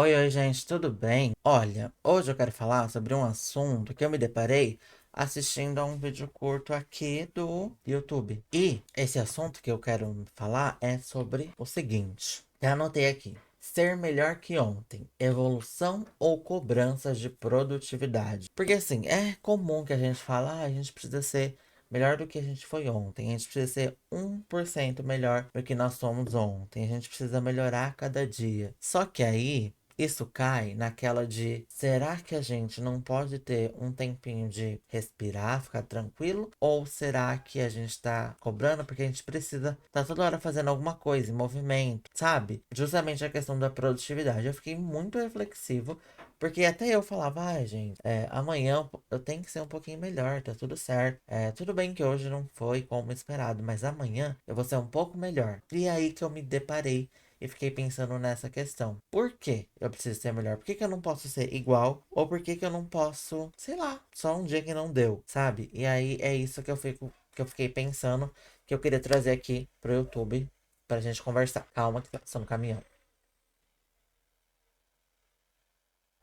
Oi, oi, gente, tudo bem? Olha, hoje eu quero falar sobre um assunto que eu me deparei assistindo a um vídeo curto aqui do YouTube. E esse assunto que eu quero falar é sobre o seguinte. Já anotei aqui. Ser melhor que ontem, evolução ou cobrança de produtividade? Porque assim, é comum que a gente fala, a gente precisa ser melhor do que a gente foi ontem. A gente precisa ser 1% melhor do que nós somos ontem. A gente precisa melhorar a cada dia. Só que aí isso cai naquela de será que a gente não pode ter um tempinho de respirar, ficar tranquilo? Ou será que a gente tá cobrando porque a gente precisa tá toda hora fazendo alguma coisa, em movimento, sabe? Justamente a questão da produtividade. Eu fiquei muito reflexivo, porque até eu falava, ai, gente, amanhã eu tenho que ser um pouquinho melhor, tá tudo certo. Tudo bem que hoje não foi como esperado, mas amanhã eu vou ser um pouco melhor. E aí que eu me deparei e fiquei pensando nessa questão. Por que eu preciso ser melhor? Por que que eu não posso ser igual? Ou por que que eu não posso, sei lá, só um dia que não deu, sabe? E aí é isso que eu fiquei pensando, que eu queria trazer aqui pro YouTube pra gente conversar. Calma que tá passando o caminhão.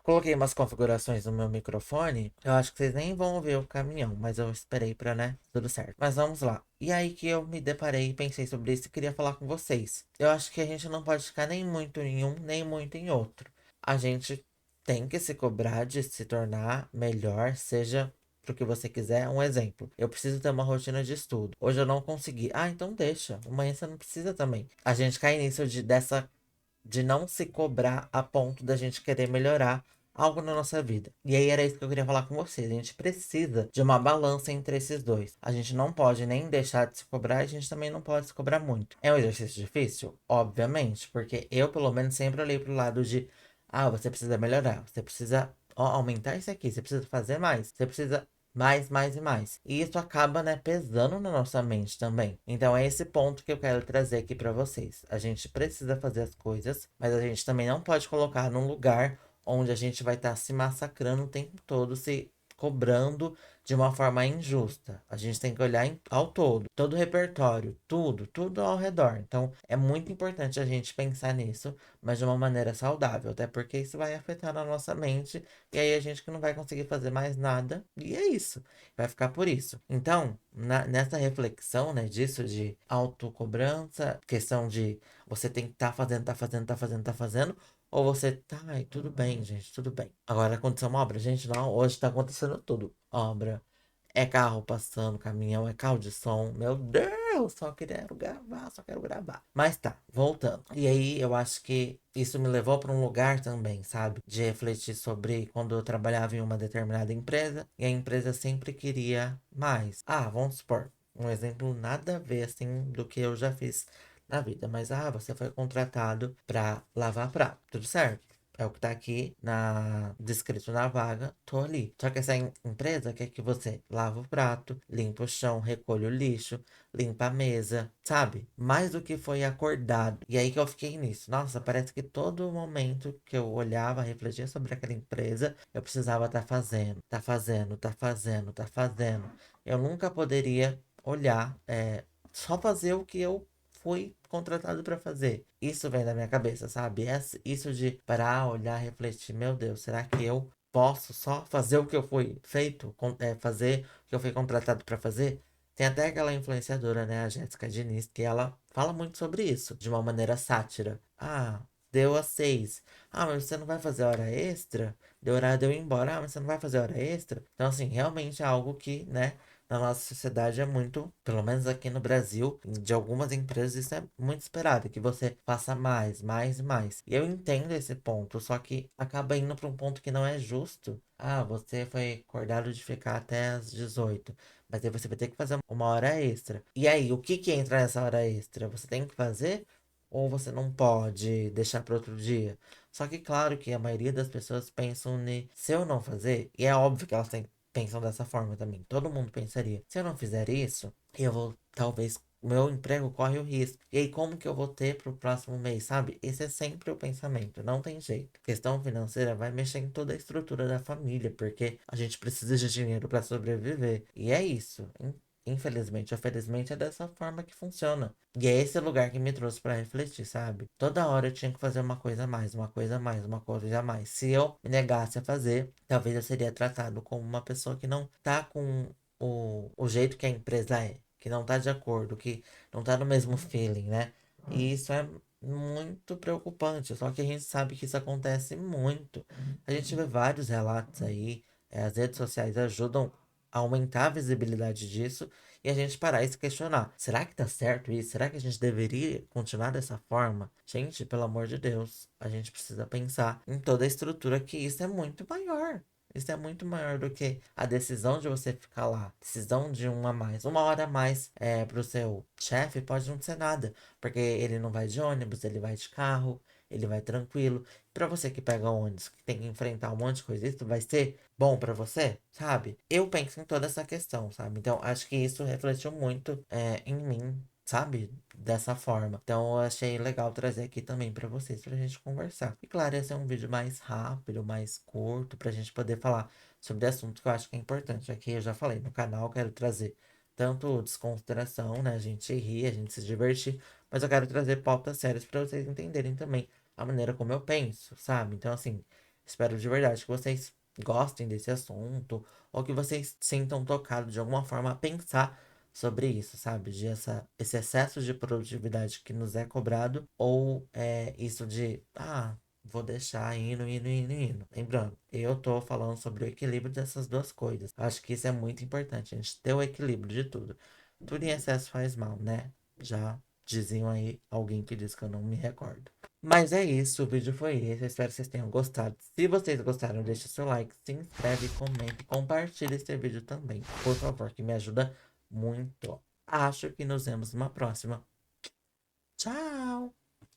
Coloquei umas configurações no meu microfone. Eu acho que vocês nem vão ouvir o caminhão, mas eu esperei pra, né? Tudo certo. Mas vamos lá. E aí que eu me deparei e pensei sobre isso e queria falar com vocês. Eu acho que a gente não pode ficar nem muito em um, nem muito em outro. A gente tem que se cobrar de se tornar melhor, seja pro que você quiser. Um exemplo, eu preciso ter uma rotina de estudo. Hoje eu não consegui. Ah, então deixa. Amanhã você não precisa também. A gente cai nisso de não se cobrar a ponto da gente querer melhorar algo na nossa vida. E aí era isso que eu queria falar com vocês. A gente precisa de uma balança entre esses dois. A gente não pode nem deixar de se cobrar, a gente também não pode se cobrar muito. É um exercício difícil? Obviamente, porque eu, pelo menos, sempre olhei pro lado de, você precisa melhorar, você precisa aumentar isso aqui, você precisa fazer mais, você precisa mais, mais e mais. E isso acaba, né, pesando na nossa mente também. Então é esse ponto que eu quero trazer aqui pra vocês. A gente precisa fazer as coisas, mas a gente também não pode colocar num lugar onde a gente vai estar se massacrando o tempo todo, se cobrando de uma forma injusta. A gente tem que olhar ao todo o repertório, tudo ao redor. Então é muito importante a gente pensar nisso, mas de uma maneira saudável, até porque isso vai afetar a nossa mente e aí a gente que não vai conseguir fazer mais nada, e é isso. Vai ficar por isso. Então, nessa reflexão, né, disso de autocobrança, questão de você tem que estar fazendo, tá fazendo, tá fazendo, tá fazendo, ou você tá, ai, tudo bem, gente, tudo bem. Agora aconteceu uma obra, gente, não, hoje tá acontecendo tudo. Obra, é carro passando, caminhão, é carro de som. Meu Deus, só quero gravar, só quero gravar. Mas tá, voltando. E aí eu acho que isso me levou para um lugar também, sabe? De refletir sobre quando eu trabalhava em uma determinada empresa e a empresa sempre queria mais. Vamos supor, um exemplo nada a ver assim do que eu já fiz na vida. Mas você foi contratado para lavar prato, tudo certo? É o que tá aqui descrito na vaga, tô ali. Só que essa empresa quer que você lava o prato, limpa o chão, recolhe o lixo, limpa a mesa, sabe? Mais do que foi acordado. E aí que eu fiquei nisso. Nossa, parece que todo momento que eu olhava, refletia sobre aquela empresa, eu precisava estar fazendo, tá fazendo, tá fazendo, tá fazendo. Eu nunca poderia olhar, só fazer o que eu fui contratado para fazer. Isso vem da minha cabeça, sabe? Isso de parar, olhar, refletir. Meu Deus, será que eu posso só fazer o que eu fui feito? Fazer o que eu fui contratado para fazer? Tem até aquela influenciadora, né, a Jéssica Diniz, que ela fala muito sobre isso, de uma maneira sátira. Deu às 6. Mas você não vai fazer hora extra? Deu horário de eu ir embora. Mas você não vai fazer hora extra? Então, assim, realmente é algo que, né, na nossa sociedade é muito, pelo menos aqui no Brasil, de algumas empresas isso é muito esperado, que você faça mais, mais e mais. E eu entendo esse ponto, só que acaba indo para um ponto que não é justo. Você foi acordado de ficar até as 18, mas aí você vai ter que fazer uma hora extra. E aí, o que que entra nessa hora extra? Você tem que fazer? Ou você não pode deixar para outro dia? Só que claro que a maioria das pessoas pensam se eu não fazer, e é óbvio que elas pensam dessa forma também. Todo mundo pensaria, se eu não fizer isso, eu vou, talvez, o meu emprego corre o risco. E aí, como que eu vou ter pro próximo mês, sabe? Esse é sempre o pensamento, não tem jeito. Questão financeira vai mexer em toda a estrutura da família, porque a gente precisa de dinheiro para sobreviver. E é isso. infelizmente ou felizmente, é dessa forma que funciona. E é esse lugar que me trouxe pra refletir, sabe? Toda hora eu tinha que fazer uma coisa a mais, uma coisa a mais, uma coisa a mais. Se eu me negasse a fazer, talvez eu seria tratado como uma pessoa que não tá com o jeito que a empresa é, que não tá de acordo, que não tá no mesmo feeling, né? E isso é muito preocupante. Só que a gente sabe que isso acontece muito. A gente vê vários relatos aí, as redes sociais ajudam a aumentar a visibilidade disso e a gente parar e se questionar: será que tá certo isso? Será que a gente deveria continuar dessa forma? Gente, pelo amor de Deus, a gente precisa pensar em toda a estrutura que isso é muito maior. Isso é muito maior do que a decisão de você ficar lá. Decisão de uma a mais. Uma hora a mais pro seu chefe pode não ser nada. Porque ele não vai de ônibus, ele vai de carro, ele vai tranquilo. Pra você que pega ônibus, que tem que enfrentar um monte de coisa, isso vai ser bom pra você, sabe? Eu penso em toda essa questão, sabe? Então, acho que isso refletiu muito em mim, sabe? Dessa forma. Então, eu achei legal trazer aqui também pra vocês, pra gente conversar. E claro, esse é um vídeo mais rápido, mais curto, pra gente poder falar sobre assunto que eu acho que é importante. Aqui eu já falei, no canal eu quero trazer tanto desconsideração, né? A gente rir, a gente se divertir, mas eu quero trazer pautas sérias pra vocês entenderem também a maneira como eu penso, sabe? Então, assim, espero de verdade que vocês gostem desse assunto ou que vocês sintam tocados de alguma forma a pensar sobre isso, sabe? Esse excesso de produtividade que nos é cobrado ou isso de, vou deixar indo, indo, indo, indo. Lembrando, eu tô falando sobre o equilíbrio dessas duas coisas. Acho que isso é muito importante, a gente ter o equilíbrio de tudo. Tudo em excesso faz mal, né? Já diziam aí alguém que disse que eu não me recordo. Mas é isso, o vídeo foi esse. Eu espero que vocês tenham gostado. Se vocês gostaram, deixa seu like, se inscreve, comenta e compartilha esse vídeo também, por favor, que me ajuda muito. Acho que nos vemos numa próxima. Tchau!